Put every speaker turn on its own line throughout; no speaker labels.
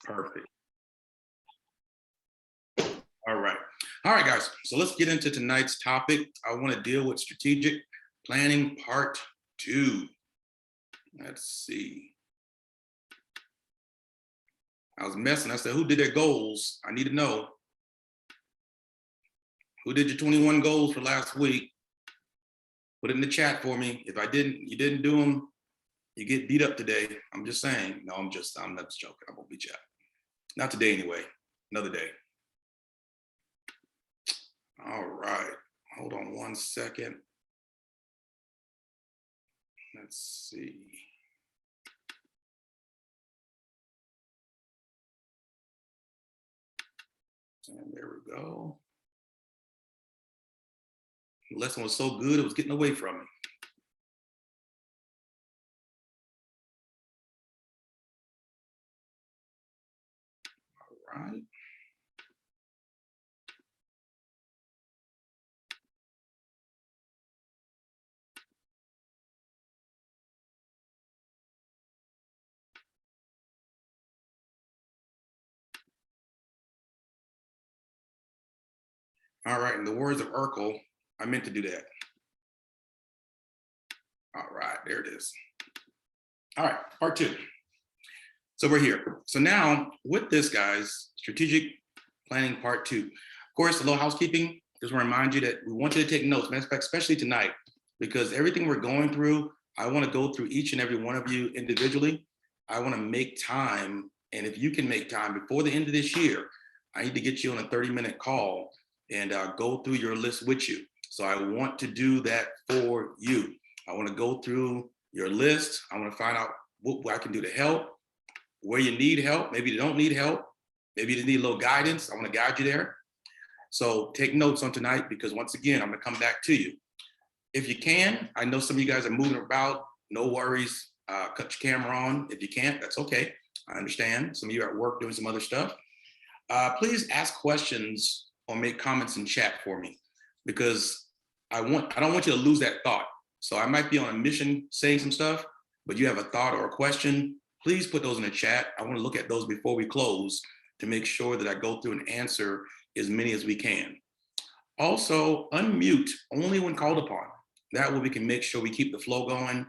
Perfect. All right. All right, guys. So let's get into tonight's topic. I want to deal with strategic planning part 2. Let's see. I was messing. I said, who did their goals? I need to know. Who did your 21 goals for last week? Put it in the chat for me. If you didn't do them, you get beat up today. I'm just saying. No, I'm not just joking. I won't beat you up. Not today anyway. Another day. All right. Hold on one second. Let's see. And there we go. The lesson was so good, it was getting away from me. All right. All right, in the words of Urkel, I meant to do that. All right, there it is. All right, part 2. So we're here. So now with this, guys, strategic planning part 2. Of course, a little housekeeping. Just want to remind you that we want you to take notes, especially tonight, because everything we're going through, I want to go through each and every one of you individually. I want to make time, and if you can make time before the end of this year, I need to get you on a 30-minute call and go through your list with you. So I want to do that for you. I want to go through your list. I want to find out what I can do to help, where you need help. Maybe you don't need help. Maybe you just need a little guidance. I want to guide you there. So take notes on tonight, because once again, I'm going to come back to you. If you can, I know some of you guys are moving about. No worries. Cut your camera on. If you can't, that's okay. I understand. Some of you are at work doing some other stuff. Please ask questions or make comments in chat for me, because I don't want you to lose that thought. So I might be on a mission saying some stuff, but you have a thought or a question, please put those in the chat. I want to look at those before we close to make sure that I go through and answer as many as we can. Also, unmute only when called upon. That way we can make sure we keep the flow going.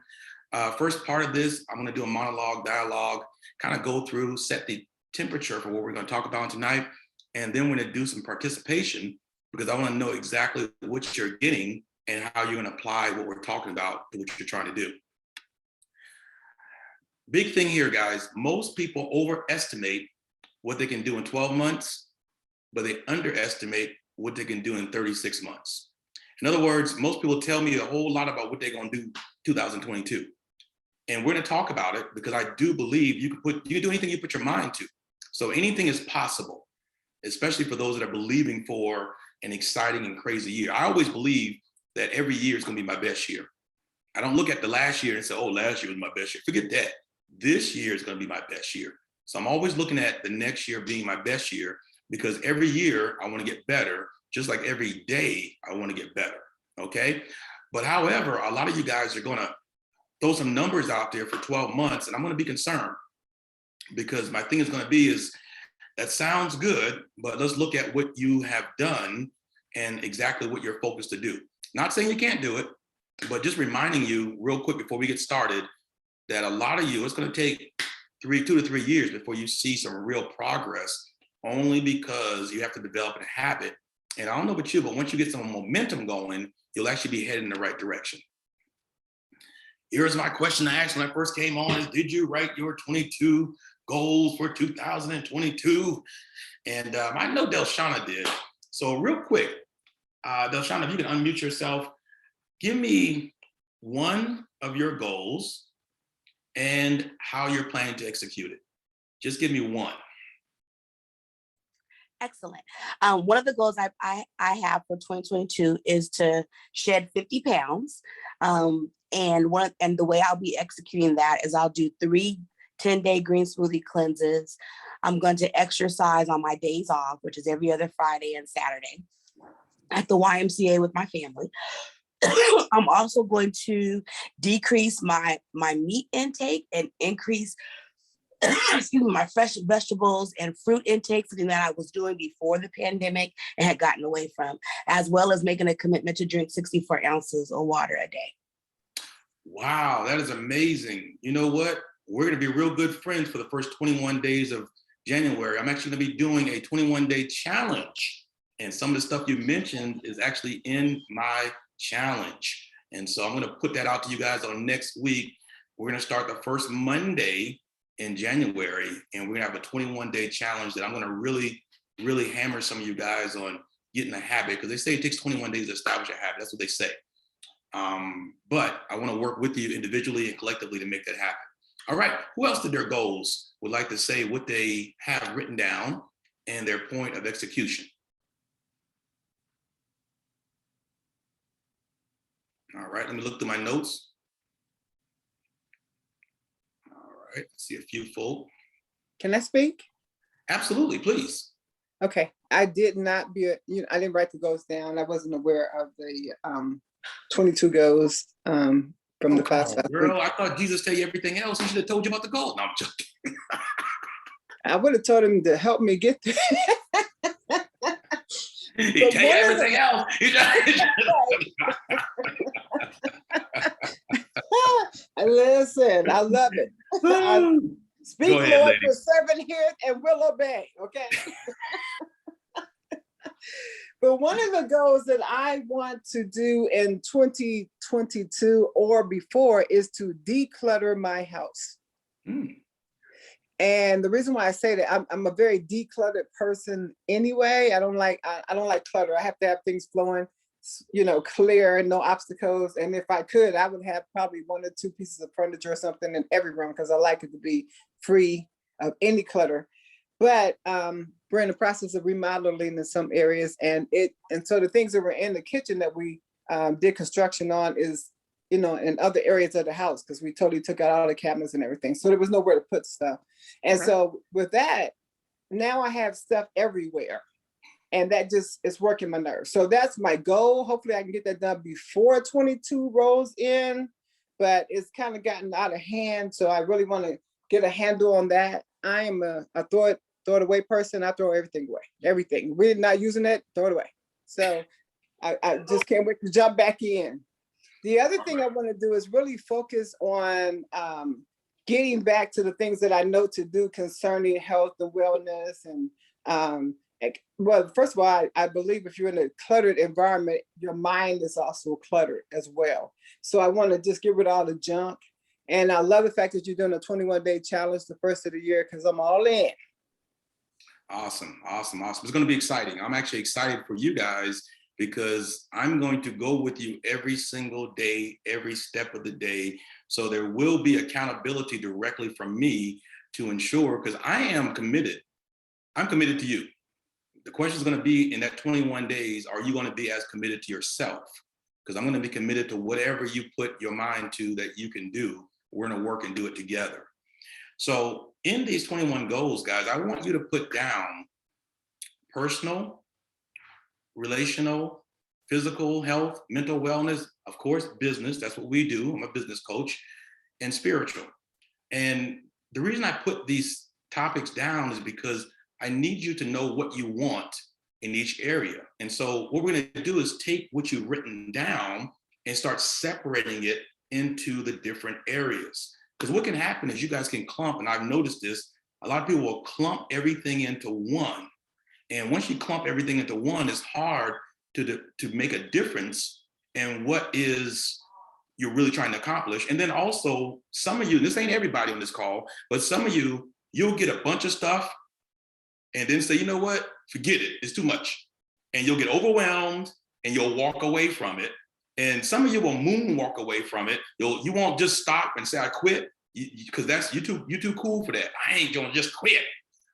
First part of this, I'm going to do a monologue, dialogue, kind of go through, set the temperature for what we're going to talk about tonight. And then we're going to do some participation, because I want to know exactly what you're getting and how you're going to apply what we're talking about to what you're trying to do. Big thing here, guys. Most people overestimate what they can do in 12 months, but they underestimate what they can do in 36 months. In other words, most people tell me a whole lot about what they're going to do 2022. And we're going to talk about it, because I do believe you can do anything you put your mind to. So anything is possible, especially for those that are believing for an exciting and crazy year. I always believe that every year is going to be my best year. I don't look at the last year and say, oh, last year was my best year. Forget that. This year is going to be my best year. So I'm always looking at the next year being my best year, because every year I want to get better, just like every day I want to get better, okay? But however, a lot of you guys are going to throw some numbers out there for 12 months, and I'm going to be concerned, because my thing is going to be is, that sounds good, but let's look at what you have done and exactly what you're focused to do. Not saying you can't do it, but just reminding you real quick before we get started that a lot of you, it's going to take 2 to 3 years before you see some real progress, only because you have to develop a habit. And I don't know about you, but once you get some momentum going, you'll actually be heading in the right direction. Here's my question I asked when I first came on: is, did you write your 22 goals for 2022? And I know Delshana did. So real quick, Delshana, if you can unmute yourself, give me one of your goals and how you're planning to execute it. Just give me one.
Excellent. One of the goals I have for 2022 is to shed 50 pounds. And the way I'll be executing that is I'll do 3 10-day green smoothie cleanses. I'm going to exercise on my days off, which is every other Friday and Saturday, at the YMCA with my family. I'm also going to decrease my meat intake and increase excuse me, my fresh vegetables and fruit intake, something that I was doing before the pandemic and had gotten away from, as well as making a commitment to drink 64 ounces of water a day.
Wow, that is amazing. You know what? We're going to be real good friends for the first 21 days of January. I'm actually going to be doing a 21-day challenge. And some of the stuff you mentioned is actually in my challenge. And so I'm going to put that out to you guys on next week. We're going to start the first Monday in January, and we're going to have a 21-day challenge that I'm going to really, really hammer some of you guys on getting a habit, because they say it takes 21 days to establish a habit. That's what they say. But I want to work with you individually and collectively to make that happen. All right. Who else did their goals would like to say what they have written down and their point of execution? All right. Let me look through my notes. All right. I see a few folk.
Can I speak?
Absolutely. Please.
Okay. I did not I didn't write the goals down. I wasn't aware of the 22 goals from the class.
Girl, I thought Jesus tell you everything else. He should have told you about the goal. No, I'm joking.
I would have told him to help me get there.
He tell you everything else.
Listen, I love it. Speak,
Go ahead,
Lord,
lady.
your servant heareth and will obey. Okay. But one of the goals that I want to do in 2022 or before is to declutter my house. And the reason why I say that, I'm a very decluttered person anyway. I don't like clutter. I have to have things flowing, clear and no obstacles. And if I could, I would have probably 1 or 2 pieces of furniture or something in every room, because I like it to be free of any clutter. But we're in the process of remodeling in some areas, and so the things that were in the kitchen that we did construction on is, in other areas of the house, because we totally took out all the cabinets and everything. So there was nowhere to put stuff. And so with that, now I have stuff everywhere, and that just is working my nerves. So that's my goal. Hopefully I can get that done before 22 rolls in, but it's kind of gotten out of hand. So I really want to get a handle on that. I am a throw it away person. I throw everything away. Everything. We're not using it, throw it away. So I just can't wait to jump back in. The other thing I want to do is really focus on getting back to the things that I know to do concerning health and wellness. And well, first of all, I believe if you're in a cluttered environment, your mind is also cluttered as well. So I want to just get rid of all the junk. And I love the fact that you're doing a 21-day challenge the first of the year, because I'm all in.
Awesome. It's going to be exciting. I'm actually excited for you guys, because I'm going to go with you every single day, every step of the day. So there will be accountability directly from me to ensure, because I am committed. I'm committed to you. The question is going to be, in that 21 days, are you going to be as committed to yourself? Because I'm going to be committed to whatever you put your mind to that you can do. We're going to work and do it together. So in these 21 goals, guys, I want you to put down personal, relational, physical health, mental wellness, of course, business. That's what we do. I'm a business coach, and spiritual. And the reason I put these topics down is because I need you to know what you want in each area. And so what we're going to do is take what you've written down and start separating it into the different areas. Because what can happen is you guys can clump, and I've noticed this, a lot of people will clump everything into one. And once you clump everything into one, it's hard to make a difference in what is you're really trying to accomplish. And then also, some of you, this ain't everybody on this call, but some of you, you'll get a bunch of stuff and then say, you know what, forget it, it's too much. And you'll get overwhelmed and you'll walk away from it. And some of you will moonwalk away from it. You won't just stop and say, I quit, because that's you too cool for that. I ain't gonna just quit.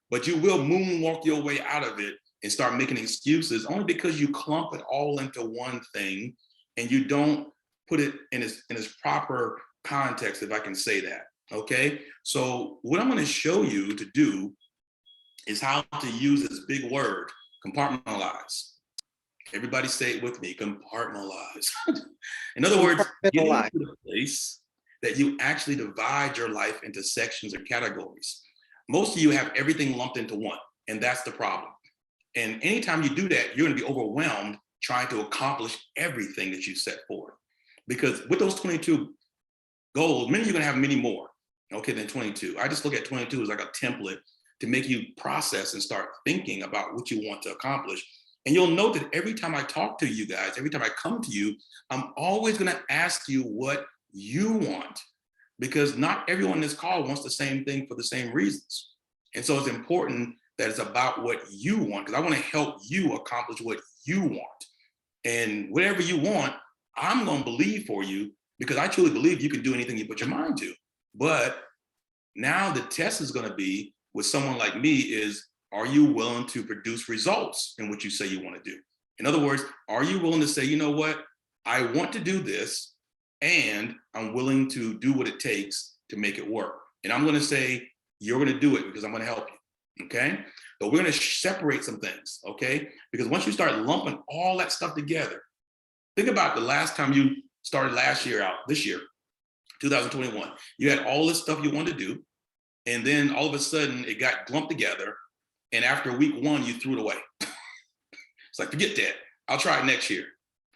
But you will moonwalk your way out of it and start making excuses, only because you clump it all into one thing and you don't put it in its proper context, if I can say that. Okay. So what I'm going to show you to do is how to use this big word, compartmentalize. Everybody say it with me, compartmentalize. In other words, get into the place that you actually divide your life into sections or categories. Most of you have everything lumped into one, and that's the problem. And anytime you do that, you're going to be overwhelmed trying to accomplish everything that you set forth. Because with those 22 goals, many of you are going to have many more, okay, than 22. I just look at 22 as like a template to make you process and start thinking about what you want to accomplish. And you'll note that every time I talk to you guys, every time I come to you, I'm always going to ask you what you want, because not everyone in this call wants the same thing for the same reasons. And so it's important that it's about what you want, because I want to help you accomplish what you want. And whatever you want, I'm going to believe for you, because I truly believe you can do anything you put your mind to. But now the test is going to be with someone like me is, are you willing to produce results in what you say you want to do? In other words, are you willing to say, you know what, I want to do this, and I'm willing to do what it takes to make it work. And I'm going to say, you're going to do it because I'm going to help you, okay? But we're going to separate some things, okay? Because once you start lumping all that stuff together, think about the last time you started last year out, this year, 2021. You had all this stuff you wanted to do, and then all of a sudden it got lumped together, and after week one, you threw it away. It's like, forget that. I'll try it next year,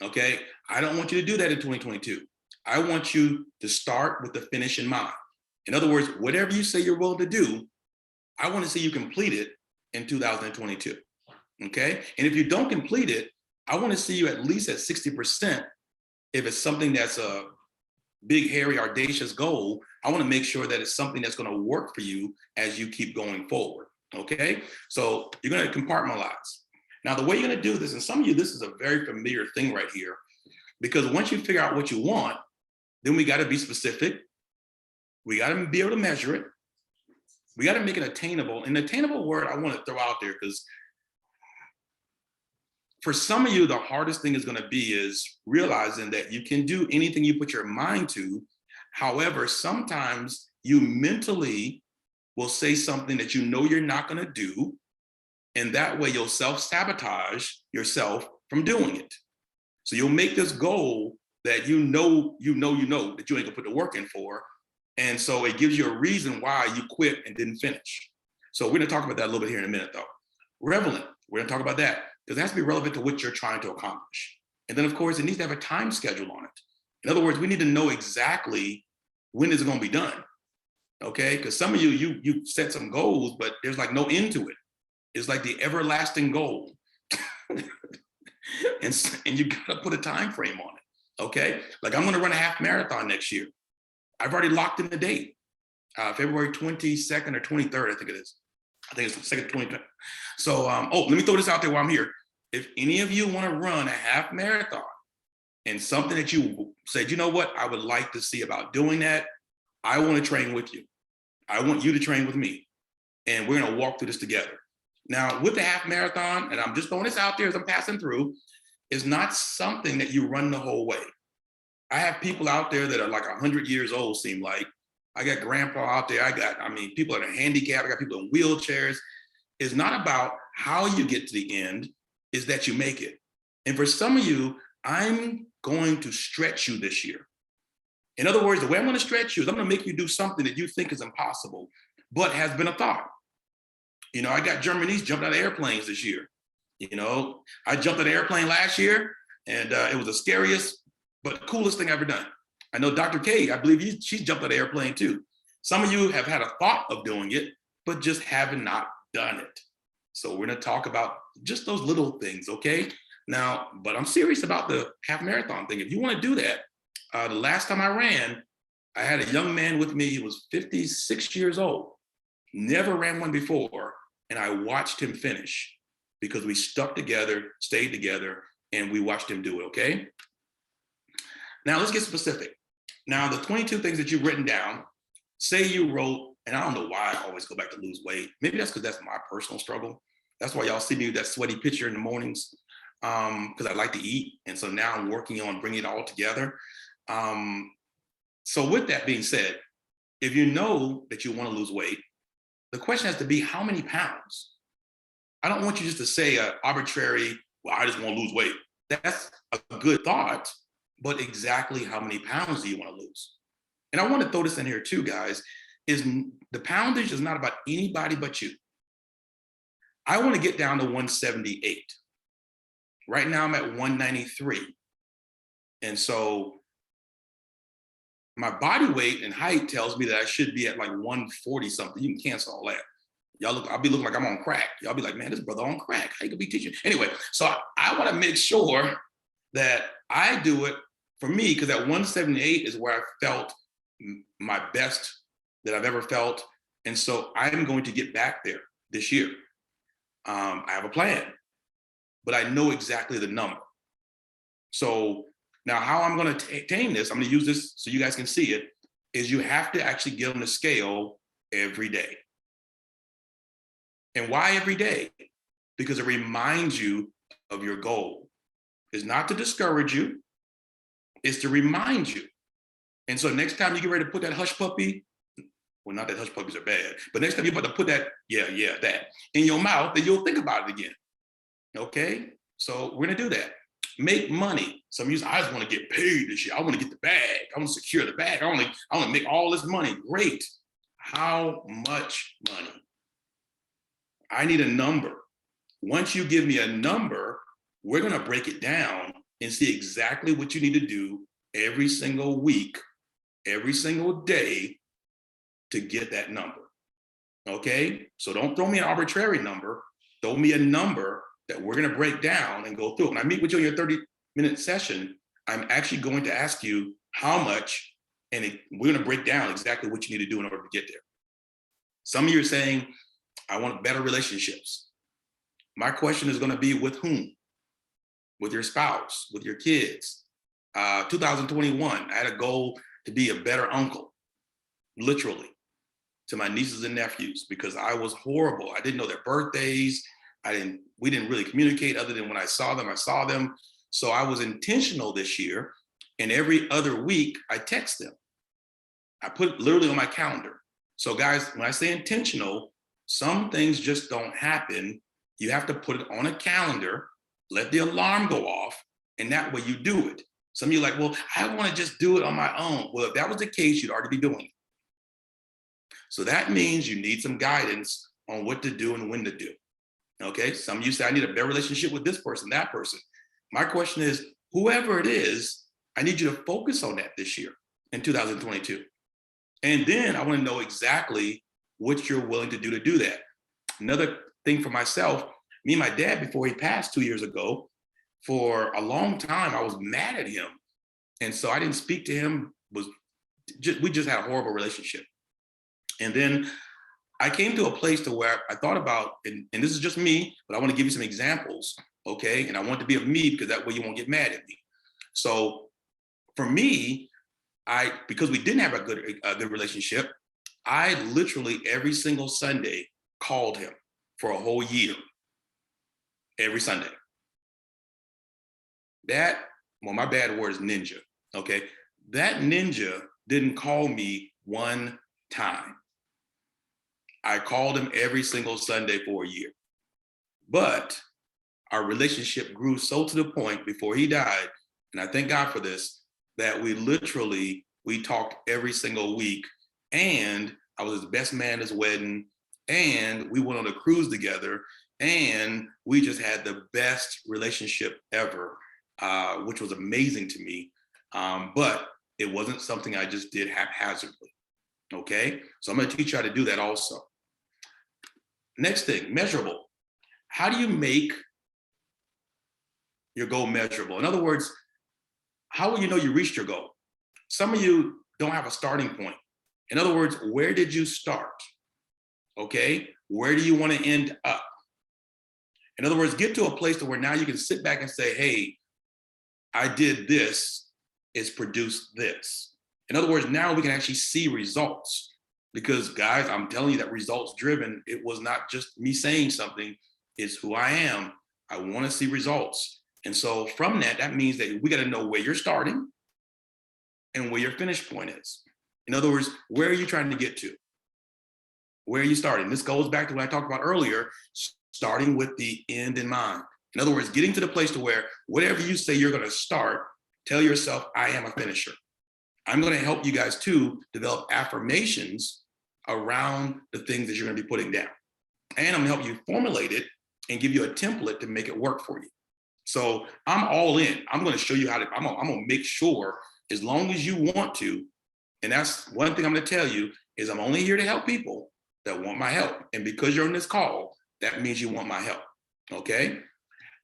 okay? I don't want you to do that in 2022. I want you to start with the finish in mind. In other words, whatever you say you're willing to do, I want to see you complete it in 2022, okay? And if you don't complete it, I want to see you at least at 60%. If it's something that's a big, hairy, audacious goal, I want to make sure that it's something that's going to work for you as you keep going forward, okay? So you're going to compartmentalize. Now, the way you're going to do this, and some of you, this is a very familiar thing right here, because once you figure out what you want, then we got to be specific. We got to be able to measure it. We got to make it attainable. An attainable word I want to throw out there, because for some of you, the hardest thing is going to be is realizing that you can do anything you put your mind to. However, sometimes you mentally will say something that you know you're not going to do. And that way you'll self-sabotage yourself from doing it. So you'll make this goal that you know that you ain't gonna put the work in for. And so it gives you a reason why you quit and didn't finish. So we're gonna talk about that a little bit here in a minute though. Relevant, we're gonna talk about that, because it has to be relevant to what you're trying to accomplish. And then of course, it needs to have a time schedule on it. In other words, we need to know exactly when is it gonna be done, okay? Because some of you set some goals, but there's like no end to it. It's like the everlasting goal. and you gotta put a time frame on it, okay? Like I'm gonna run a half marathon next year. I've already locked in the date, February 22nd or 23rd, I think it is. I think it's the second 23rd. So, let me throw this out there while I'm here. If any of you wanna run a half marathon and something that you said, you know what, I would like to see about doing that, I wanna train with you. I want you to train with me. And we're gonna walk through this together. Now, with the half marathon, and I'm just throwing this out there as I'm passing through, is not something that you run the whole way. I have people out there that are like 100 years old, seem like. I got grandpa out there. People that are handicapped. I got people in wheelchairs. It's not about how you get to the end, is that you make it. And for some of you, I'm going to stretch you this year. In other words, the way I'm going to stretch you is I'm going to make you do something that you think is impossible, but has been a thought. You know, I got Germany's jumped out of airplanes this year. You know, I jumped out of an airplane last year, and it was the scariest but coolest thing I've ever done. I know Dr. K, I believe she's jumped out of an airplane too. Some of you have had a thought of doing it, but just haven't not done it. So we're gonna talk about just those little things, okay? Now, but I'm serious about the half marathon thing. If you wanna do that, the last time I ran, I had a young man with me. He was 56 years old, never ran one before, and I watched him finish because we stuck together, stayed together, and we watched him do it, okay? Now let's get specific. Now the 22 things that you've written down, say you wrote, and I don't know why I always go back to lose weight. Maybe that's because that's my personal struggle. That's why y'all see me with that sweaty picture in the mornings, because I like to eat. And so now I'm working on bringing it all together. So with that being said, if you know that you want to lose weight, the question has to be how many pounds? I don't want you just to say an arbitrary, well, I just want to lose weight. That's a good thought, but exactly how many pounds do you want to lose? And I want to throw this in here too, guys. the poundage is not about anybody but you. I want to get down to 178. Right now I'm at 193. And so my body weight and height tells me that I should be at like 140 something. You can cancel all that. I'll be looking like I'm on crack. Y'all be like, man, this brother on crack. How you gonna be teaching? Anyway, so I want to make sure that I do it for me, because at 178 is where I felt my best that I've ever felt. And so I'm going to get back there this year. I have a plan, but I know exactly the number. So now how I'm going to attain this, I'm going to use this so you guys can see it, is you have to actually get on the scale every day. And why every day? Because it reminds you of your goal. It's not to discourage you, it's to remind you. And so next time you get ready to put that hush puppy, well, not that hush puppies are bad, but next time you're about to put that, that in your mouth, then you'll think about it again. Okay? So we're gonna do that. Make money. Some of you say, I just want to get paid this year. I want to get the bag. I want to secure the bag. I want to make all this money. Great. How much money? I need a number. Once you give me a number, we're going to break it down and see exactly what you need to do every single week, every single day to get that number. Okay? So don't throw me an arbitrary number. Throw me a number that we're going to break down and go through. When I meet with you in your 30-minute session, I'm actually going to ask you how much, and we're going to break down exactly what you need to do in order to get there. Some of you are saying, I want better relationships. My question is going to be with whom? With your spouse, with your kids. 2021, I had a goal to be a better uncle, literally, to my nieces and nephews, because I was horrible. I didn't know their birthdays. We didn't really communicate other than when I saw them, I saw them. So I was intentional this year, and every other week I text them. I put it literally on my calendar. So guys, when I say intentional, some things just don't happen. You have to put it on a calendar, let the alarm go off, and that way you do it. Some of you are like, well, I want to just do it on my own. Well, if that was the case, you'd already be doing it. So that means you need some guidance on what to do and when to do. Okay, some of you say, I need a better relationship with this person, that person. My question is, whoever it is, I need you to focus on that this year in 2022. And then I want to know exactly what you're willing to do that. Another thing for myself, me and my dad, before he passed 2 years ago, for a long time, I was mad at him. And so I didn't speak to him. We just had a horrible relationship. And then I came to a place to where I thought about, and this is just me, but I want to give you some examples, okay? And I want to be of me because that way you won't get mad at me. So for me, because we didn't have a good relationship, I literally every single Sunday called him for a whole year, every Sunday. My bad word is ninja, okay? That ninja didn't call me one time. I called him every single Sunday for a year. But our relationship grew so to the point before he died, and I thank God for this, that we talked every single week, and I was his best man at his wedding, and we went on a cruise together, and we just had the best relationship ever, which was amazing to me. But it wasn't something I just did haphazardly, okay? So I'm gonna teach you how to do that also. Next thing, measurable. How do you make your goal measurable? In other words, how will you know you reached your goal? Some of you don't have a starting point. In other words, where did you start? Okay, where do you want to end up? In other words, get to a place to where now you can sit back and say, hey, I did this, it's produced this. In other words, now we can actually see results. Because guys, I'm telling you that results driven, it was not just me saying something, it's who I am. I want to see results. And so from that means that we got to know where you're starting and where your finish point is. In other words, where are you trying to get to? Where are you starting? This goes back to what I talked about earlier, starting with the end in mind. In other words, getting to the place to where whatever you say you're going to start, tell yourself, I am a finisher. I'm going to help you guys too develop affirmations around the things that you're going to be putting down. And I'm going to help you formulate it and give you a template to make it work for you. So I'm all in. I'm going to show you how to, I'm going to make sure, as long as you want to, and that's one thing I'm going to tell you, is I'm only here to help people that want my help. And because you're on this call, that means you want my help. Okay.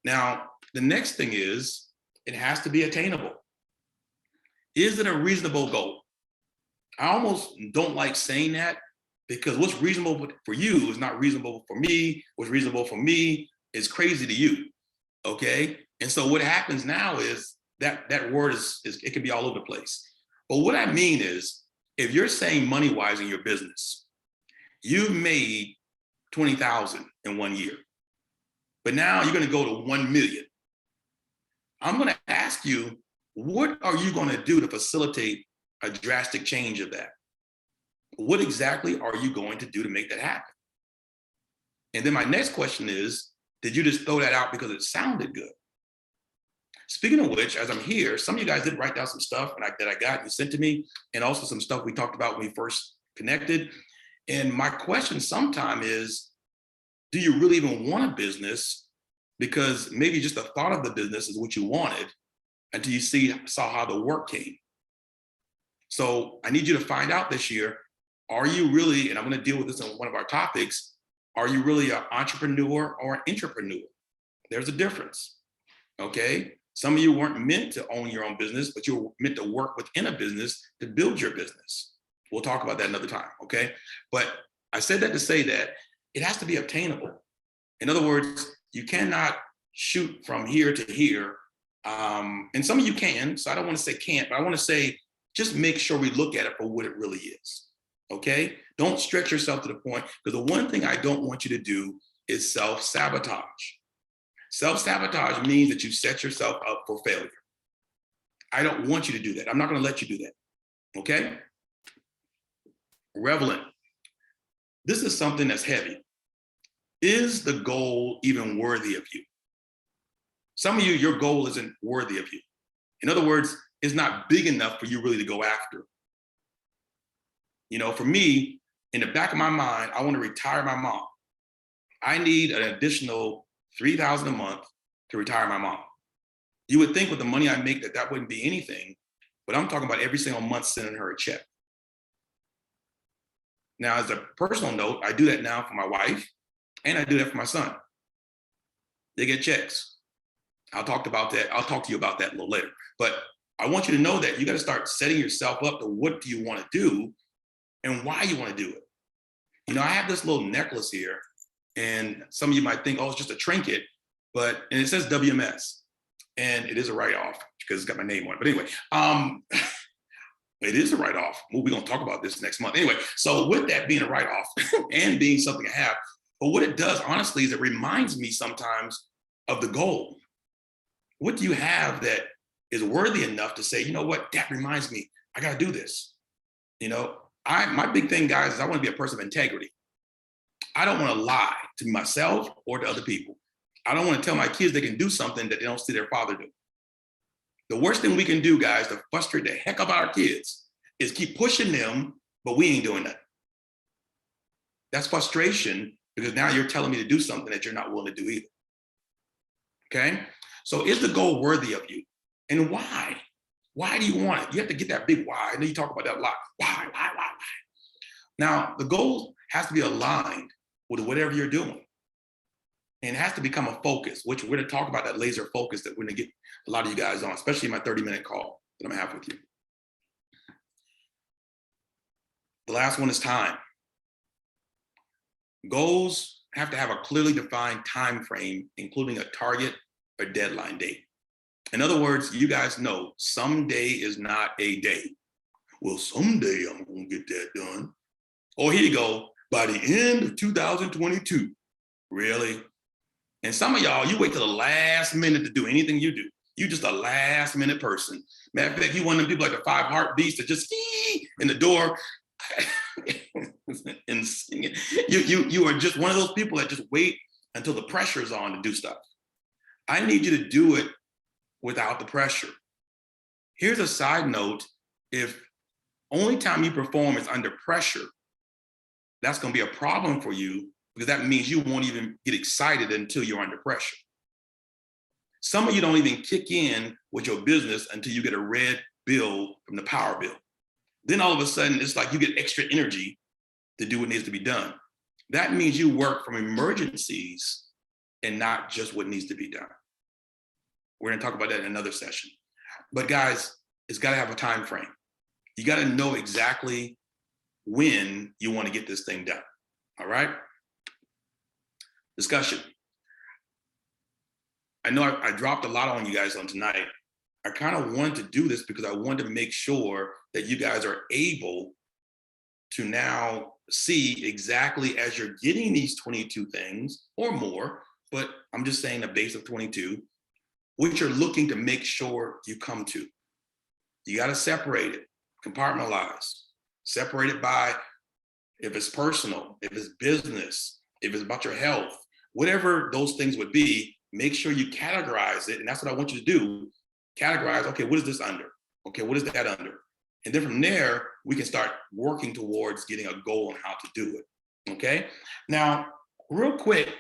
Now, the next thing is, it has to be attainable. Is it a reasonable goal? I almost don't like saying that, because what's reasonable for you is not reasonable for me. What's reasonable for me is crazy to you. Okay. And so what happens now is that word is it can be all over the place. But what I mean is, if you're saying money-wise in your business, you've made 20,000 in 1 year, but now you're going to go to 1 million. I'm going to ask you, what are you going to do to facilitate a drastic change of that? What exactly are you going to do to make that happen? And then my next question is, did you just throw that out because it sounded good? Speaking of which, as I'm here, some of you guys did write down some stuff that I got and sent to me, and also some stuff we talked about when we first connected. And my question sometime is, do you really even want a business? Because maybe just the thought of the business is what you wanted until you saw how the work came. So I need you to find out this year, are you really, and I'm going to deal with this in one of our topics, are you really an entrepreneur or an intrapreneur? There's a difference, okay? Some of you weren't meant to own your own business, but you were meant to work within a business to build your business. We'll talk about that another time, okay? But I said that to say that it has to be obtainable. In other words, you cannot shoot from here to here. And some of you can, so I don't want to say can't, but I want to say, just make sure we look at it for what it really is, okay? Don't stretch yourself to the point, because the one thing I don't want you to do is self-sabotage. Self-sabotage means that you set yourself up for failure. I don't want you to do that. I'm not going to let you do that, okay? Relevant. This is something that's heavy. Is the goal even worthy of you? Some of you, your goal isn't worthy of you. In other words, it's not big enough for you really to go after. You know, for me, in the back of my mind, I want to retire my mom. I need an additional $3,000 a month to retire my mom. You would think with the money I make that wouldn't be anything, but I'm talking about every single month sending her a check. Now, as a personal note, I do that now for my wife, and I do that for my son. They get checks. I'll talk to you about that a little later. But I want you to know that you got to start setting yourself up to what do you want to do and why you want to do it. You know, I have this little necklace here, and some of you might think, oh, it's just a trinket, and it says WMS, and it is a write-off because it's got my name on it. But anyway, it is a write-off. Well, we're going to talk about this next month. Anyway, so with that being a write-off and being something I have, but what it does, honestly, is it reminds me sometimes of the goal. What do you have that is worthy enough to say, you know what, that reminds me, I got to do this. You know, my big thing, guys, is I want to be a person of integrity. I don't want to lie to myself or to other people. I don't want to tell my kids they can do something that they don't see their father do. The worst thing we can do, guys, to frustrate the heck out of our kids is keep pushing them, but we ain't doing that. That's frustration, because now you're telling me to do something that you're not willing to do either. Okay? So is the goal worthy of you? And why? Why do you want it? You have to get that big why. I know you talk about that a lot. Why? Now, the goal has to be aligned with whatever you're doing. And it has to become a focus, which we're going to talk about that laser focus that we're going to get a lot of you guys on, especially in my 30-minute call that I'm going to have with you. The last one is time. Goals have to have a clearly defined time frame, including a target or deadline date. In other words, you guys know someday is not a day. Well, someday I'm going to get that done. Or here you go, by the end of 2022. Really? And some of y'all, you wait till the last minute to do anything you do. You just a last minute person. Matter of fact, you one of them people like the 5 heartbeats that just in the door and sing it. You are just one of those people that just wait until the pressure is on to do stuff. I need you to do it without the pressure. Here's a side note. If only time you perform is under pressure, that's going to be a problem for you, because that means you won't even get excited until you're under pressure. Some of you don't even kick in with your business until you get a red bill from the power bill. Then all of a sudden, it's like you get extra energy to do what needs to be done. That means you work from emergencies and not just what needs to be done. We're going to talk about that in another session. But guys, it's got to have a time frame. You got to know exactly when you want to get this thing done. All right? Discussion. I know I dropped a lot on you guys on tonight. I kind of wanted to do this because I wanted to make sure that you guys are able to now see exactly, as you're getting these 22 things or more, but I'm just saying a base of 22, which you're looking to make sure you come to. You got to separate it, compartmentalize, separate it by if it's personal, if it's business, if it's about your health, whatever those things would be, make sure you categorize it. And that's what I want you to do. Categorize, okay, what is this under? Okay, what is that under? And then from there, we can start working towards getting a goal on how to do it, okay? Now, real quick,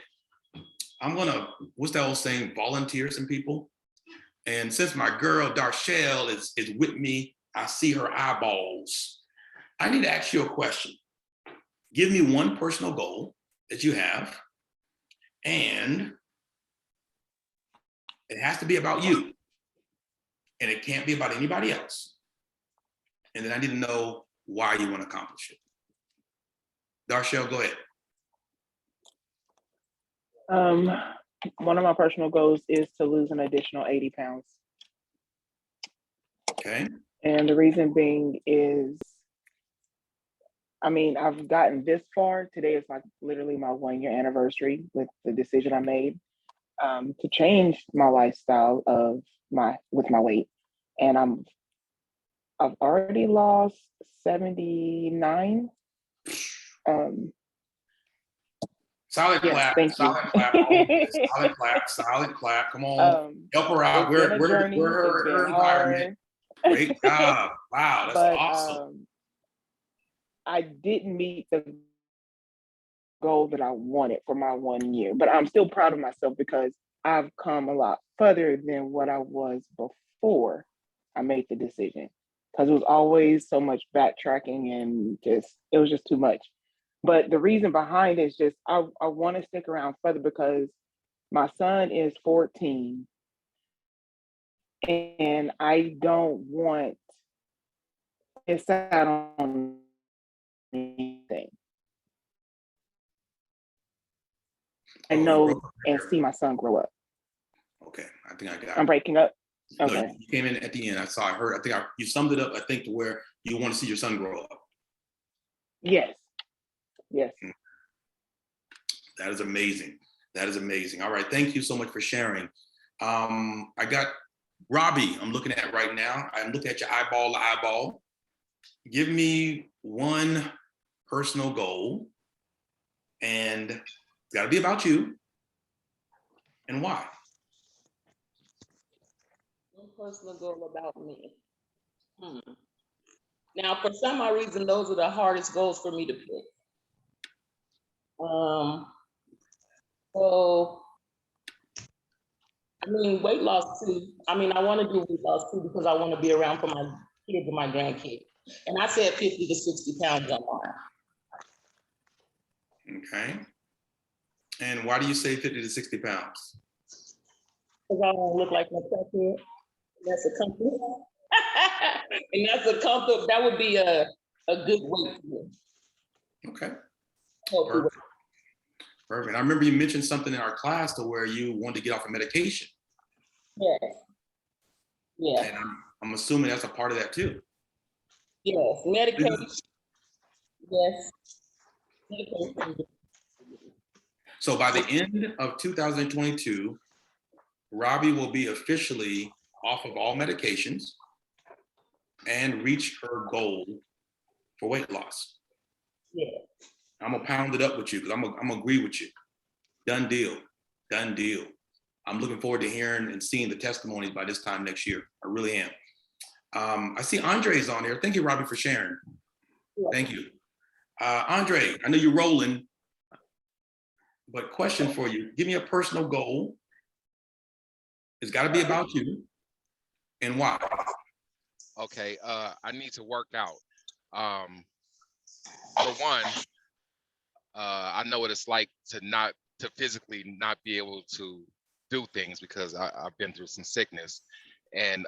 I'm gonna, what's that old saying, volunteer some people? And since my girl, Darshell, is with me, I see her eyeballs. I need to ask you a question. Give me one personal goal that you have, and it has to be about you, and it can't be about anybody else. And then I need to know why you want to accomplish it. Darshell, go ahead.
One of my personal goals is to lose an additional 80 pounds.
Okay.
And the reason being is, I mean, I've gotten this far. Today is like literally my 1-year anniversary with the decision I made to change my lifestyle with my weight. And I've already lost 79.
Solid
yes,
clap,
thank
solid
you.
clap, solid clap, solid clap. Come on, help her out.
It's been a
We're
journey.
her environment. Great job. Wow, that's awesome.
I didn't meet the goal that I wanted for my 1 year, but I'm still proud of myself because I've come a lot further than what I was before I made the decision. Because it was always so much backtracking and it was just too much. But the reason behind it is just, I want to stick around further because my son is 14 and I don't want to sit on anything. I know and see my son grow up.
Okay, I think I got it.
I'm breaking up. Okay.
No, you came in at the end. I heard. You summed it up, I think, to where you want to see your son grow up.
Yes. Yes.
That is amazing. That is amazing. All right. Thank you so much for sharing. I got Robbie, I'm looking at right now. I'm looking at your eyeball to eyeball. Give me one personal goal, and it's got to be about you, and why.
One personal goal about me. Now, for some odd reason, those are the hardest goals for me to pick. So, I mean, weight loss too. I mean, I want to do weight loss too because I want to be around for my kids and my grandkids. And I said 50 to 60 pounds on mine.
Okay. And why do you say 50 to 60 pounds?
Because I don't look like my crackhead. That's a comfort. And that's a comfort. That would be a good weight for me.
Okay. Perfect. Perfect. I remember you mentioned something in our class to where you wanted to get off of medication.
Yes. Yeah.
And I'm assuming that's a part of that too.
Yes. Medication. Yes. Medication.
So by the end of 2022, Robbie will be officially off of all medications and reach her goal for weight loss.
Yeah.
I'm gonna pound it up with you because I'm gonna agree with you. Done deal. Done deal. I'm looking forward to hearing and seeing the testimonies by this time next year. I really am. I see Andre's on here. Thank you, Robbie, for sharing.
Yeah.
Thank you. Andre, I know you're rolling, but question for you. Give me a personal goal. It's got to be about you and why.
Okay, I need to work out. For one, I know what it's like to physically not be able to do things because I've been through some sickness. And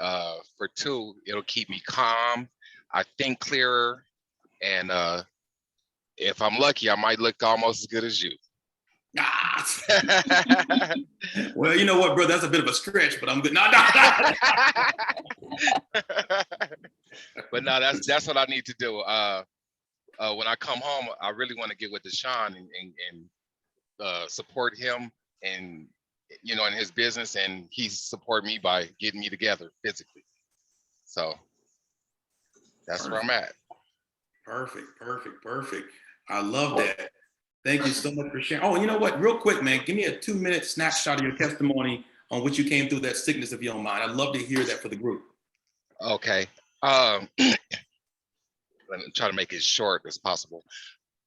for two, it'll keep me calm. I think clearer, and if I'm lucky, I might look almost as good as you.
Ah. Well, you know what, bro? That's a bit of a stretch, but I'm good. No.
But no, that's what I need to do. When I come home, I really want to get with Deshaun and support him and in his business, and he support me by getting me together physically. So that's where I'm at.
Perfect. I love that. Thank you so much for sharing. Oh, you know what? Real quick, man, give me a 2-minute snapshot of your testimony on which you came through that sickness, if you don't mind. I'd love to hear that for the group.
Okay. Let me try to make it short as possible.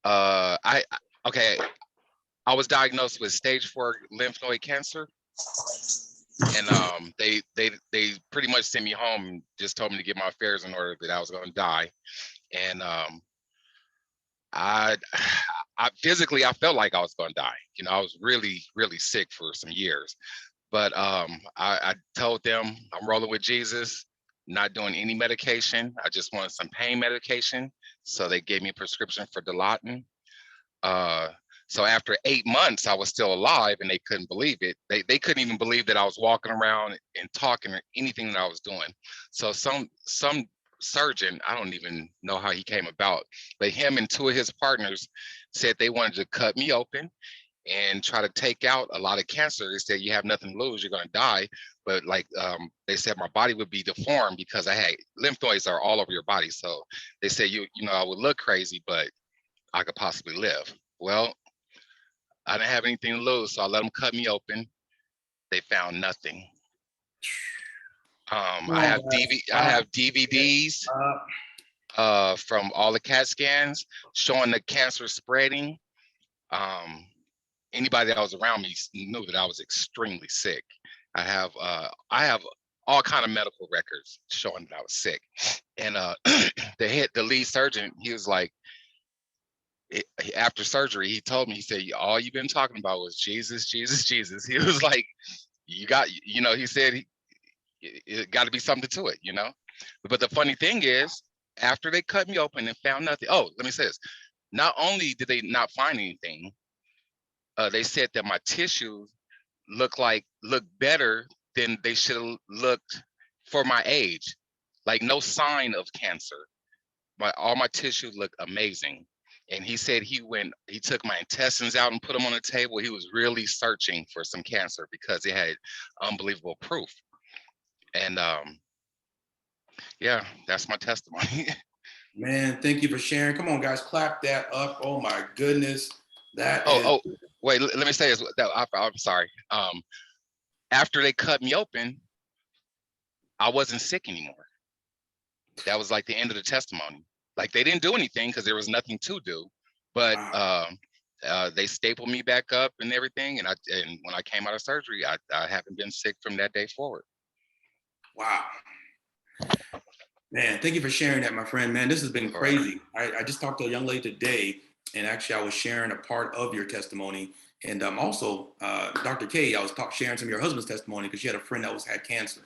I was diagnosed with stage 4 lymph node cancer, and they pretty much sent me home and just told me to get my affairs in order, that I was going to die. And I physically, I felt like I was going to die. I was really, really sick for some years, but I told them I'm rolling with Jesus, not doing any medication. I just wanted some pain medication. So they gave me a prescription for Dilaudid. So after 8 months, I was still alive, and they couldn't believe it. They couldn't even believe that I was walking around and talking or anything that I was doing. So some surgeon, I don't even know how he came about, but him and 2 of his partners said they wanted to cut me open and try to take out a lot of cancer. They said, you have nothing to lose, you're going to die. But they said my body would be deformed because I had lymph nodes are all over your body. So they said, I would look crazy, but I could possibly live. Well, I didn't have anything to lose, so I let them cut me open. They found nothing. I have DVDs from all the CAT scans showing the cancer spreading. Anybody that was around me knew that I was extremely sick. I have all kind of medical records showing that I was sick. And the lead surgeon, he was like, after surgery, he told me, he said, all you've been talking about was Jesus, Jesus, Jesus. He was like, he said, it got to be something to it, But the funny thing is, after they cut me open and found nothing, let me say this. Not only did they not find anything, they said that my tissues look better than they should have looked for my age. Like no sign of cancer. All my tissues look amazing. And he said he took my intestines out and put them on the table. He was really searching for some cancer because it had unbelievable proof. And yeah, that's my testimony.
Man, thank you for sharing. Come on, guys, clap that up. Oh my goodness.
Wait, let me say this. I'm sorry. After they cut me open, I wasn't sick anymore. That was like the end of the testimony. Like they didn't do anything because there was nothing to do, but they stapled me back up and everything. And when I came out of surgery, I haven't been sick from that day forward.
Wow. Man, thank you for sharing that, my friend. Man, this has been crazy. I just talked to a young lady today, and actually I was sharing a part of your testimony. And also, Dr. K, I was sharing some of your husband's testimony because she had a friend that had cancer.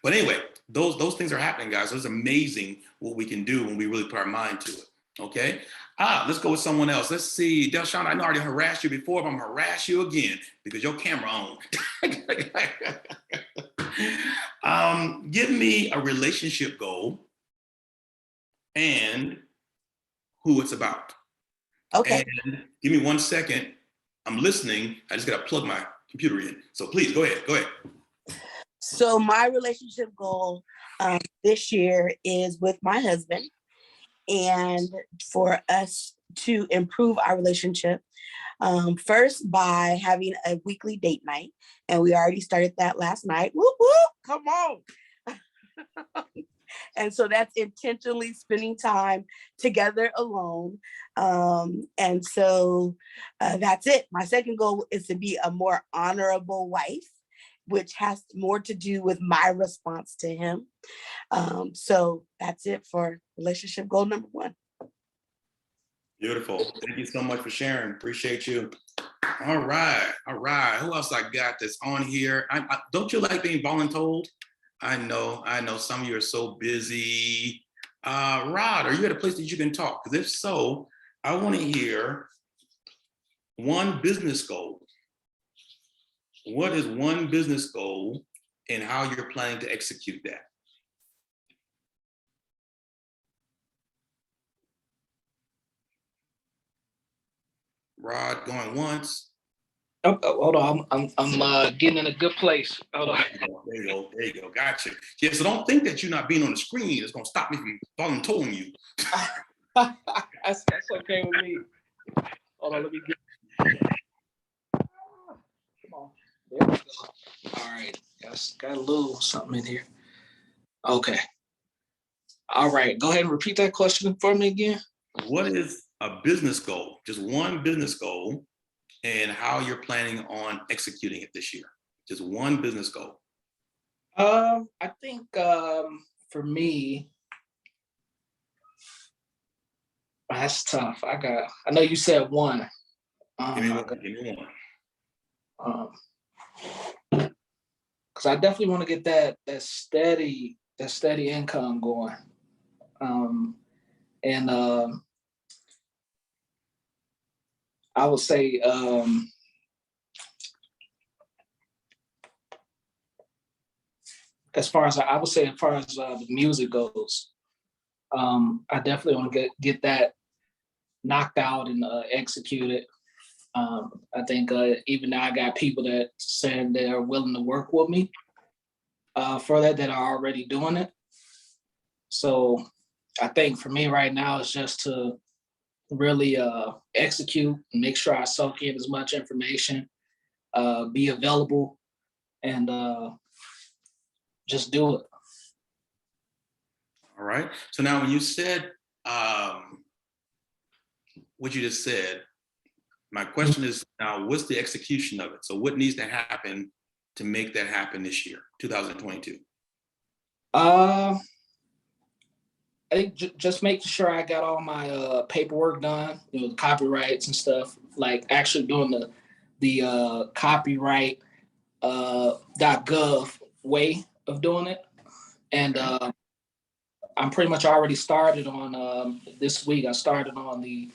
But anyway, those things are happening, guys. So it's amazing what we can do when we really put our mind to it. Okay. Let's go with someone else. Let's see. Deshaun, I know I already harassed you before, but I'm gonna harass you again because your camera on. Give me a relationship goal and who it's about.
Okay.
And give me 1 second. I'm listening. I just gotta plug my computer in. So please go ahead.
So my relationship goal this year is with my husband, and for us to improve our relationship, first by having a weekly date night, and we already started that last night. Whoop, whoop, come on. And so that's intentionally spending time together alone. And so that's it. My second goal is to be a more honorable wife, which has more to do with my response to him. So that's it for relationship goal number 1.
Beautiful. Thank you so much for sharing. Appreciate you. All right. Who else I got that's on here? Don't you like being voluntold? I know. Some of you are so busy. Rod, are you at a place that you can talk? Because if so, I want to hear one business goal. What is one business goal and how you're planning to execute that? Rod going once.
Oh, hold on. I'm getting in a good place. Hold on.
There you go. Gotcha. Yeah, so don't think that you're not being on the screen is gonna stop me from volunteering you.
That's okay with me. Hold on, let me get. Come on. There we go. All right. Got a little something in here. Okay. All right. Go ahead and repeat that question for me again.
What is a business goal? Just one business goal and how you're planning on executing it this year. Just one business goal.
I think for me, that's tough. I know you said one.
Give me one.
Because I definitely want to get that steady income going. And I would say as far as the music goes, I definitely want to get that knocked out and executed. I think even now I got people that said they're willing to work with me for that are already doing it. So I think for me right now it's just to really execute and make sure I soak in as much information, be available, and just do it.
All right. So now when you said what you just said, my question is now what's the execution of it? So what needs to happen to make that happen this year, 2022?
I think just making sure I got all my paperwork done, the copyrights and stuff, like actually doing the copyright .gov way of doing it. And I'm pretty much already started on this week. I started on the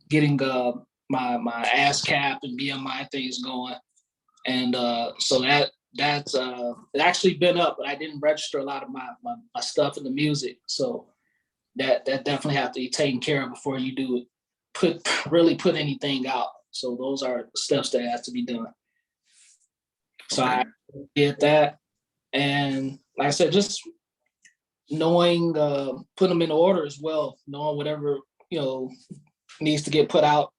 getting my ASCAP and BMI things going. And so that's it actually been up, but I didn't register a lot of my stuff in the music. So that definitely have to be taken care of before you do really put anything out. So those are steps that have to be done. So okay. I did that. And like I said, just knowing, put them in order as well, knowing whatever, needs to get put out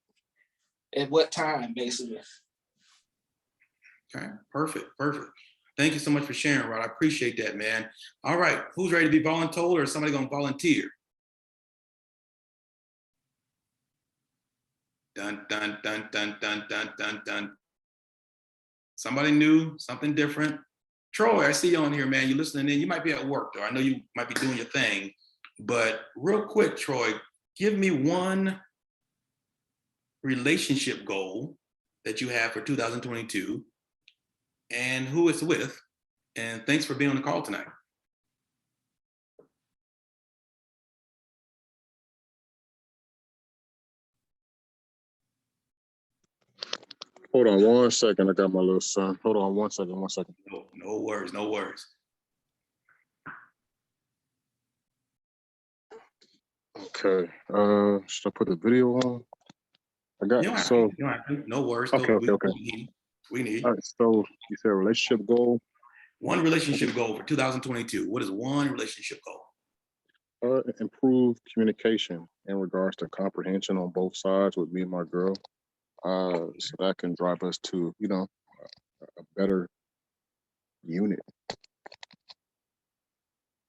at what time, basically.
Okay, perfect. Thank you so much for sharing, Rod. I appreciate that, man. All right, who's ready to be voluntold or is somebody gonna volunteer? Dun, dun, dun, dun, dun, dun, dun, dun. Somebody new, something different. Troy, I see you on here, man. You're listening in. You might be at work, though. I know you might be doing your thing. But real quick, Troy, give me one relationship goal that you have for 2022 and who it's with. And thanks for being on the call tonight.
Hold on 1 second. I got my little son. Hold on 1 second.
No worries.
Okay. Should I put the video on? I got it. So
no worries.
Okay.
We need.
All right. So you said relationship goal.
One relationship goal for 2022. What is one relationship goal?
Improve communication in regards to comprehension on both sides with me and my girl. So that can drive us to, a better unit.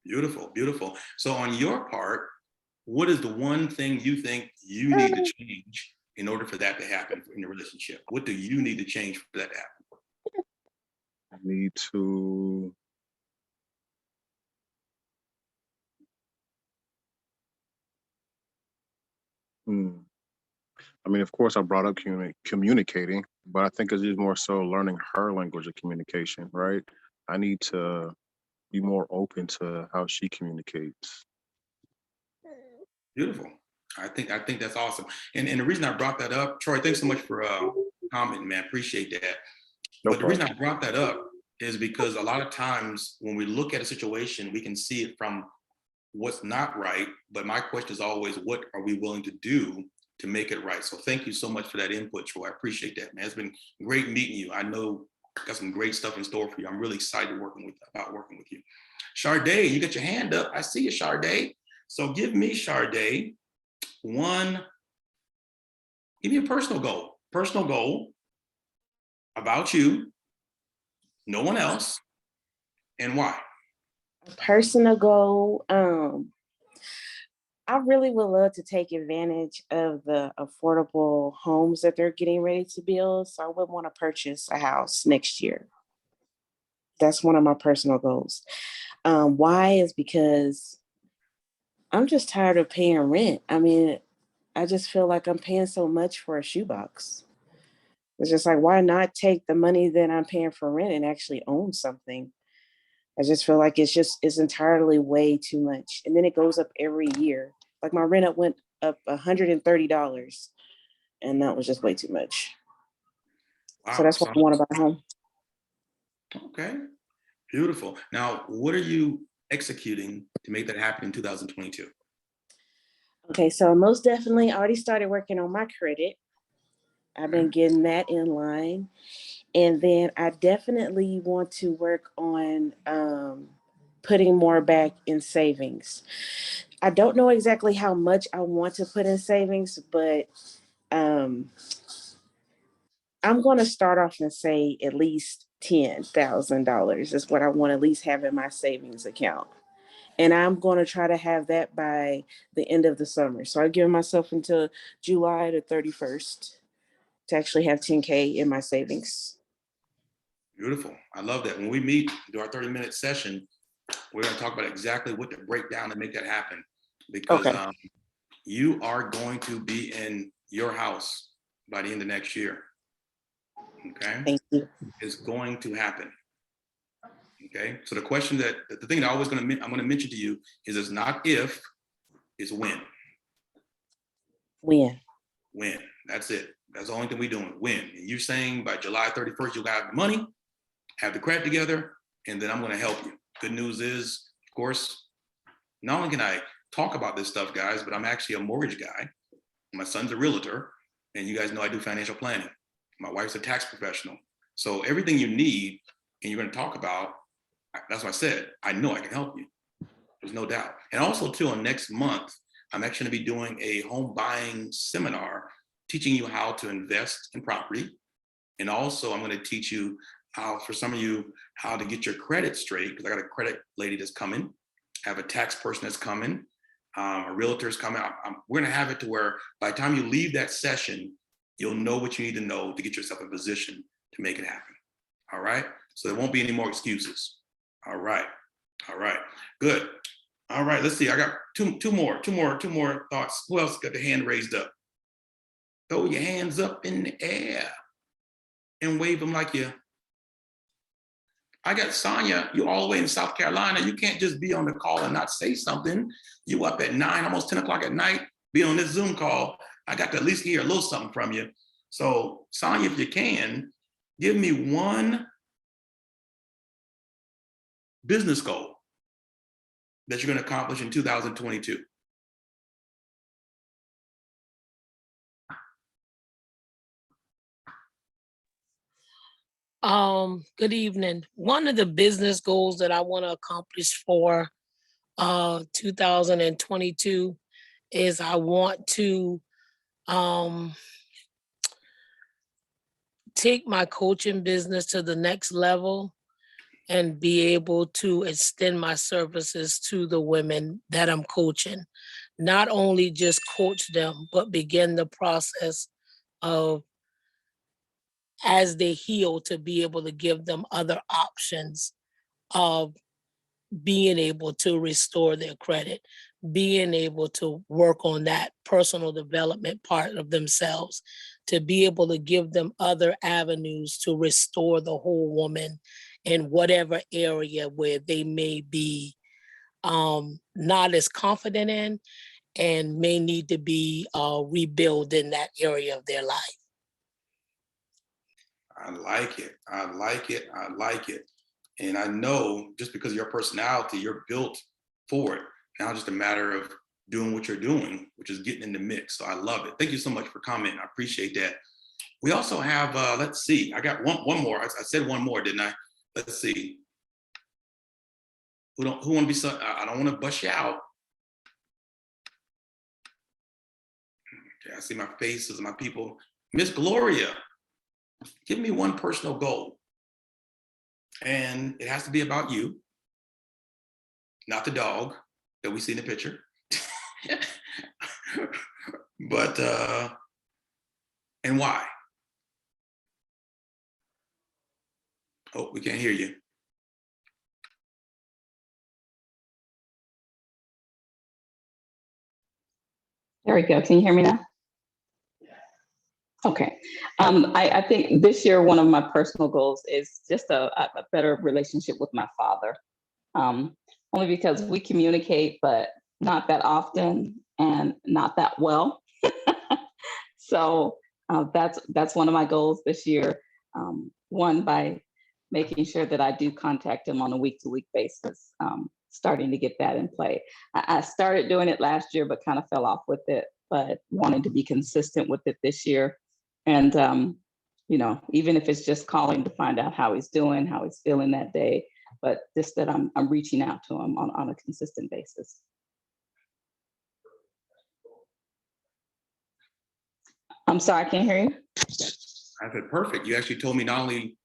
Beautiful, beautiful. So on your part, what is the one thing you think you need to change in order for that to happen in the relationship? What do you need to change for that to happen?
I need to I mean, of course, I brought up communicating, but I think it's just more so learning her language of communication, right? I need to be more open to how she communicates.
Beautiful. I think that's awesome. And the reason I brought that up, Troy, thanks so much for commenting, man. Appreciate that.
No
But the reason I
problem.
brought that up is because a lot of times when we look at a situation, we can see it from what's not right. But my question is always, what are we willing to do to make it right? So thank you so much for that input, Troy. I appreciate that, man. It's been great meeting you. I know got some great stuff in store for you. I'm really excited about working with you. Sharday, you got your hand up. I see you, Sharday. So give me, Sharday, give me a personal goal about you, no one else, and why.
Personal goal. I really would love to take advantage of the affordable homes that they're getting ready to build. So I would want to purchase a house next year. That's one of my personal goals. Why is because I'm just tired of paying rent. I mean, I just feel like I'm paying so much for a shoebox. It's just like, why not take the money that I'm paying for rent and actually own something? I just feel like it's entirely way too much. And then it goes up every year. Like my rent went up $130 and that was just way too much.
Wow.
So that's what I want to buy a home.
Okay, beautiful. Now, what are you executing to make that happen in 2022?
Okay, so most definitely I already started working on my credit. I've been getting that in line. And then I definitely want to work on putting more back in savings. I don't know exactly how much I want to put in savings, but I'm going to start off and say at least $10,000 is what I want to at least have in my savings account. And I'm going to try to have that by the end of the summer. So I give myself until July the 31st to actually have 10K in my savings.
Beautiful. I love that. When we meet, do our 30-minute session, we're going to talk about exactly what to break down to make that happen. Because
Okay.
You are going to be in your house by the end of next year. Okay.
Thank you.
It's going to happen. Okay. So the question the thing that I'm going to mention to you is it's not if, it's when.
When?
When. That's it. That's the only thing we're doing. When. And you're saying by July 31st, you'll have the money, have the credit together, and then I'm going to help you. Good news is, of course, not only can I talk about this stuff, guys, but I'm actually a mortgage guy. My son's a realtor, and you guys know I do financial planning. My wife's a tax professional. So everything you need and you're going to talk about, that's what I said. I know I can help you. There's no doubt. And also, too, on next month, I'm actually going to be doing a home buying seminar, teaching you how to invest in property. And also, I'm going to teach you how, for some of you, how to get your credit straight, because I got a credit lady that's coming. I have a tax person that's coming. A realtor's coming. We're going to have it to where by the time you leave that session, you'll know what you need to know to get yourself in position to make it happen. All right. So there won't be any more excuses. All right. All right. Good. All right. Let's see. I got two more thoughts. Who else got the hand raised up? Throw your hands up in the air and wave them like you. I got Sonia, you all the way in South Carolina. You can't just be on the call and not say something. You up at 9, almost 10 o'clock at night, be on this Zoom call. I got to at least hear a little something from you. So Sonia, if you can, give me one business goal that you're going to accomplish in 2022.
Good evening. One of the business goals that I want to accomplish for 2022 is I want to take my coaching business to the next level and be able to extend my services to the women that I'm coaching. Not only just coach them, but begin the process of, as they heal, to be able to give them other options of being able to restore their credit, being able to work on that personal development part of themselves, to be able to give them other avenues to restore the whole woman in whatever area where they may be not as confident in and may need to be rebuilt in that area of their life.
I like it. I like it. I like it. And I know just because of your personality, you're built for it. Now just a matter of doing what you're doing, which is getting in the mix. So I love it. Thank you so much for commenting. I appreciate that. We also have, let's see, I got one more. I said one more, didn't I? Let's see. Who want to be, I don't want to bust you out. Okay, I see my faces, my people. Miss Gloria, give me one personal goal. And it has to be about you, not the dog that we see in the picture. But, and why? Oh, we can't hear you.
There we go. Can you hear me now? Okay. I think this year, one of my personal goals is just a better relationship with my father. Only because we communicate, but not that often and not that well. So that's one of my goals this year. One, by making sure that I do contact him on a week-to-week basis, starting to get that in play. I started doing it last year, but kind of fell off with it, but wanted to be consistent with it this year. And, you know, even if it's just calling to find out how he's doing, how he's feeling that day, but just that I'm reaching out to him on a consistent basis. I'm sorry, I can't hear you.
I said, perfect. You actually told me not only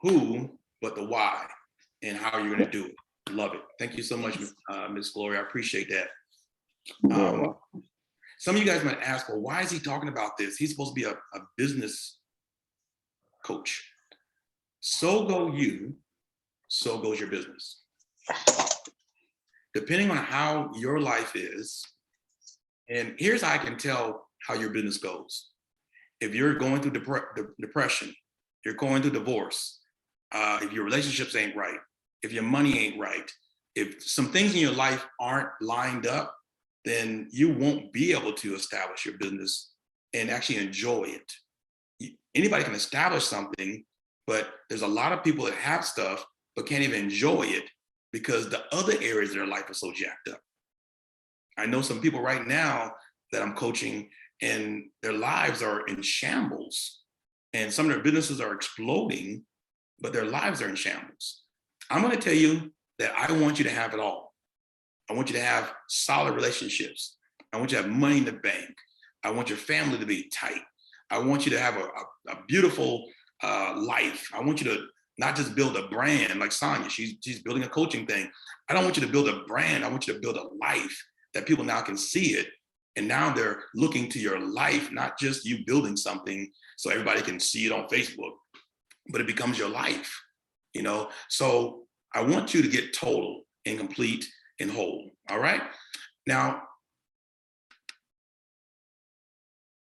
who, but the why and how you're going to do it. Love it. Thank you so much, Ms. Gloria. I appreciate that. Some of you guys might ask, well, why is he talking about this? He's supposed to be a business coach. So go you, so goes your business. Depending on how your life is, and here's how I can tell how your business goes. If you're going through depression, you're going through divorce, if your relationships ain't right, if your money ain't right, if some things in your life aren't lined up, then you won't be able to establish your business and actually enjoy it. Anybody can establish something, but there's a lot of people that have stuff but can't even enjoy it because the other areas of their life are so jacked up. I know some people right now that I'm coaching and their lives are in shambles and some of their businesses are exploding, but their lives are in shambles. I'm going to tell you that I want you to have it all. I want you to have solid relationships. I want you to have money in the bank. I want your family to be tight. I want you to have a beautiful life. I want you to not just build a brand like Sonia, she's building a coaching thing. I don't want you to build a brand. I want you to build a life that people now can see it. And now they're looking to your life, not just you building something so everybody can see it on Facebook, but it becomes your life, you know? So I want you to get total and complete and whole, all right? Now,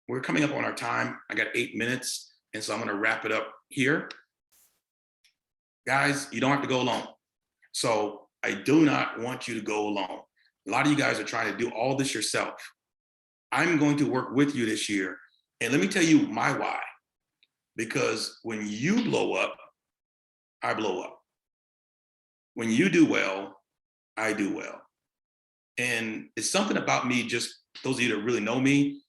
we're coming up on our time. I got 8 minutes, and so I'm gonna wrap it up here. Guys, you don't have to go alone. So I do not want you to go alone. A lot of you guys are trying to do all this yourself. I'm going to work with you this year. And let me tell you my why. Because when you blow up, I blow up. When you do well, I do well. And it's something about me, just those of you that really know me,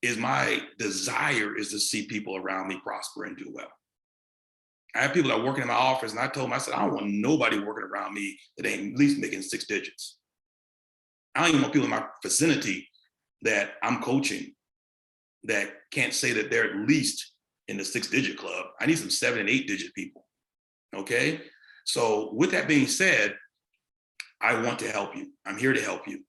is my desire is to see people around me prosper and do well. I have people that are working in my office and I told them, I said, I don't want nobody working around me that ain't at least making 6 digits. I don't even want people in my vicinity that I'm coaching that can't say that they're at least in the 6-digit club. I need some 7 and 8-digit people, okay? So with that being said, I want to help you. I'm here to help you.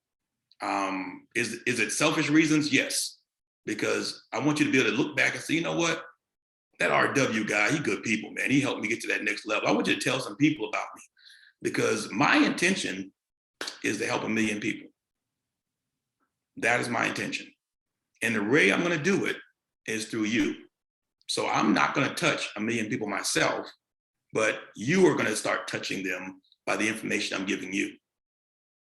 Is it selfish reasons? Yes, because I want you to be able to look back and say, you know what? That RW guy, he good people, man. He helped me get to that next level. I want you to tell some people about me because my intention is to help 1 million people. That is my intention. And the way I'm going to do it is through you. So I'm not going to touch 1 million people myself, but you are going to start touching them by the information I'm giving you.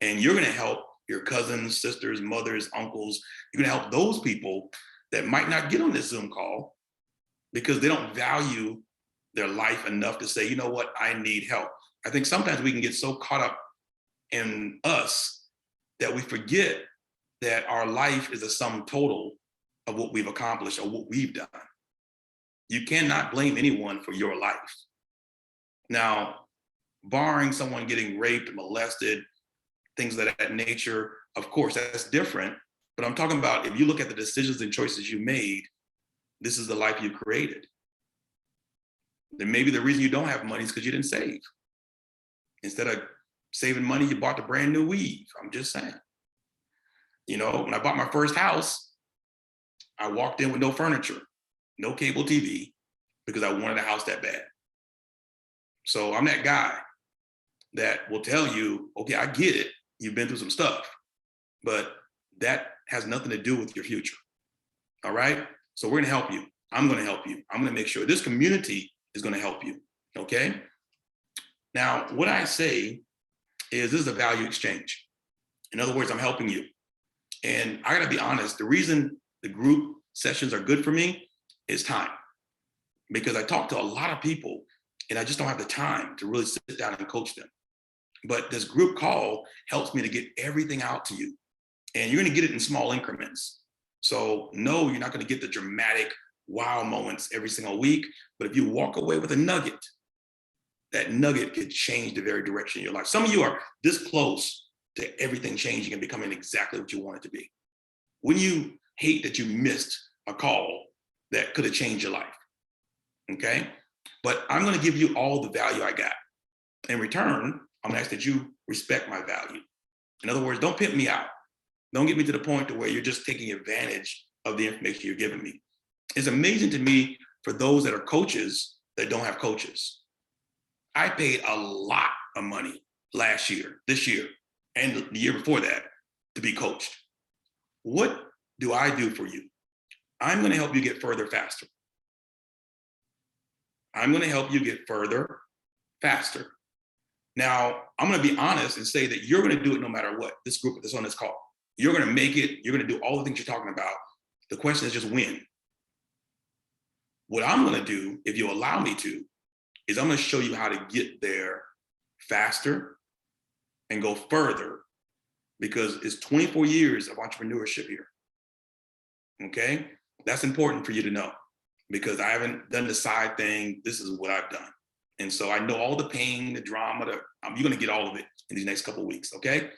And you're going to help your cousins, sisters, mothers, uncles. You're going to help those people that might not get on this Zoom call because they don't value their life enough to say, you know what, I need help. I think sometimes we can get so caught up in us that we forget that our life is a sum total of what we've accomplished or what we've done. You cannot blame anyone for your life. Now, barring someone getting raped, molested, things of that nature, of course, that's different. But I'm talking about if you look at the decisions and choices you made, this is the life you created. Then maybe the reason you don't have money is because you didn't save. Instead of saving money, you bought the brand new weave. I'm just saying. You know, when I bought my first house, I walked in with no furniture, no cable TV, because I wanted a house that bad. So I'm that guy that will tell you, okay, I get it. You've been through some stuff, but that has nothing to do with your future. All right? So we're gonna help you. I'm gonna help you. I'm gonna make sure this community is gonna help you, okay? Now, what I say is this is a value exchange. In other words, I'm helping you. And I gotta be honest, the reason the group sessions are good for me is time. Because I talk to a lot of people and I just don't have the time to really sit down and coach them. But this group call helps me to get everything out to you. And you're gonna get it in small increments. So no, you're not gonna get the dramatic wow moments every single week, but if you walk away with a nugget, that nugget could change the very direction of your life. Some of you are this close to everything changing and becoming exactly what you want it to be. When you hate that you missed a call that could have changed your life, okay? But I'm gonna give you all the value I got. In return, I'm gonna ask that you respect my value. In other words, don't pimp me out. Don't get me to the point to where you're just taking advantage of the information you're giving me. It's amazing to me for those that are coaches that don't have coaches. I paid a lot of money last year, this year, and the year before that to be coached. What do I do for you? I'm gonna help you get further faster. I'm gonna help you get further faster. Now, I'm gonna be honest and say that you're gonna do it no matter what, this group that's on this call. You're gonna make it, you're gonna do all the things you're talking about. The question is just when. What I'm gonna do, if you allow me to, is I'm gonna show you how to get there faster and go further because it's 24 years of entrepreneurship here, okay? That's important for you to know because I haven't done the side thing, this is what I've done. And so I know all the pain, the drama, you're gonna get all of it in these next couple of weeks, okay?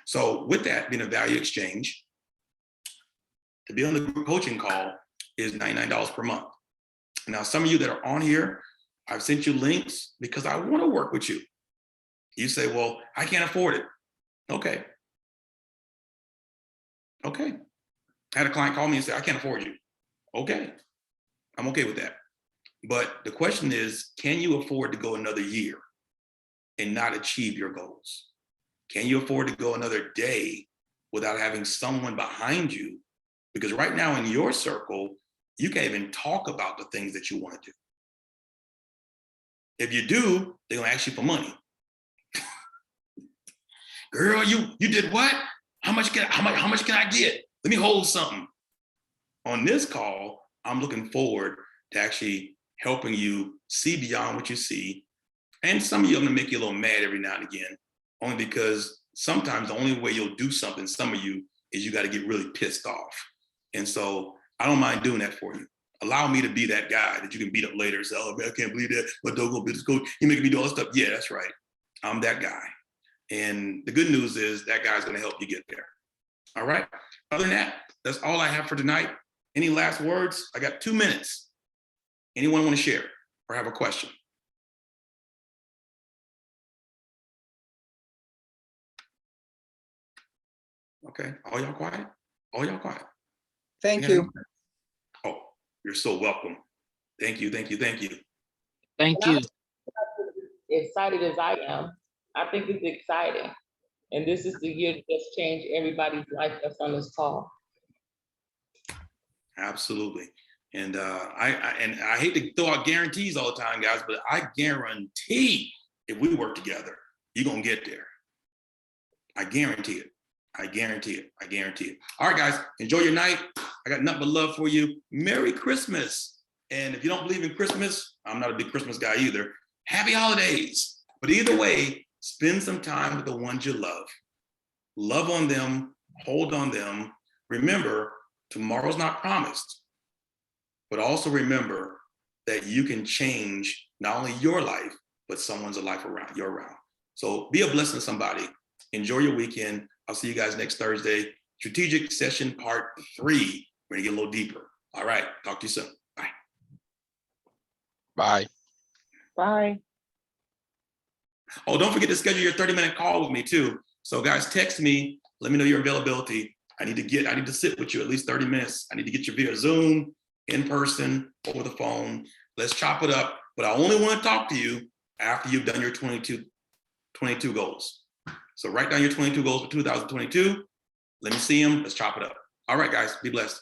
So with that being a value exchange, to be on the group coaching call is $99 per month. Now, some of you that are on here, I've sent you links because I wanna work with you. You say, well, I can't afford it. Okay. Okay. I had a client call me and say, I can't afford you. Okay, I'm okay with that. But the question is, can you afford to go another year and not achieve your goals? Can you afford to go another day without having someone behind you? Because right now in your circle, you can't even talk about the things that you want to do. If you do, they're gonna ask you for money. Girl, you did what? How much can I get? Let me hold something. On this call, I'm looking forward to actually helping you see beyond what you see. And some of you, I'm gonna make you a little mad every now and again, only because sometimes the only way you'll do something, some of you, is you gotta get really pissed off. And so I don't mind doing that for you. Allow me to be that guy that you can beat up later and say, oh man, I can't believe that, but don't go business coach, you making me do all this stuff. Yeah, that's right, I'm that guy. And the good news is that guy's gonna help you get there. All right, other than that, that's all I have for tonight. Any last words? I got 2 minutes. Anyone want to share or have a question? Okay, all y'all quiet? All y'all quiet?
Thank you.
Oh, you're so welcome. Thank you.
Thank
And
you.
excited as I am, I think it's exciting. And this is the year to just change everybody's life that's on this call.
Absolutely. And I hate to throw out guarantees all the time, guys, but I guarantee if we work together, you're gonna get there. I guarantee it. I guarantee it. I guarantee it. All right, guys, enjoy your night. I got nothing but love for you. Merry Christmas. And if you don't believe in Christmas, I'm not a big Christmas guy either. Happy holidays. But either way, spend some time with the ones you love. Love on them, hold on them. Remember, tomorrow's not promised, but also remember that you can change not only your life, but someone's life around you're around. So be a blessing to somebody. Enjoy your weekend. I'll see you guys next Thursday. Strategic session part 3. We're gonna get a little deeper. All right, talk to you soon. Bye.
Bye.
Bye.
Oh, don't forget to schedule your 30-minute call with me too. So guys, text me, let me know your availability. I need to sit with you at least 30 minutes. I need to get you via Zoom, in person, over the phone. Let's chop it up. But I only want to talk to you after you've done your 22 goals. So write down your 22 goals for 2022. Let me see them. Let's chop it up. All right, guys, be blessed.